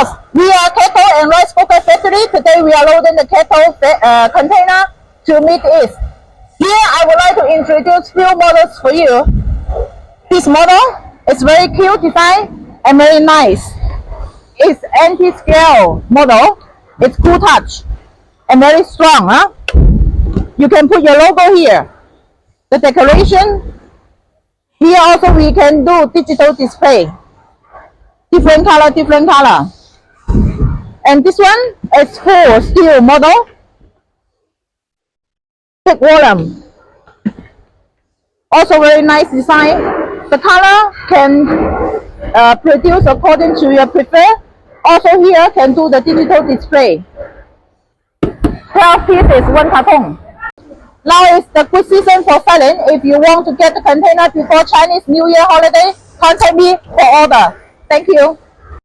Yes, we are Kettle and rice cooker factory. Today we are loading the Kettle container to meet East. Here I would like to introduce few models for you. This model is very cute design and very nice. It's anti-scale model. It's cool touch and very strong. Huh? You can put your logo here. The decoration. Here also we can do digital display. Different color. And this one is full steel model. Big volume. Also very nice design. The color can produce according to your prefer. Also here can do the digital display. 12 pieces, 1 carton. Now is the good season for selling. If you want to get the container before Chinese New Year holiday, contact me for order. Thank you.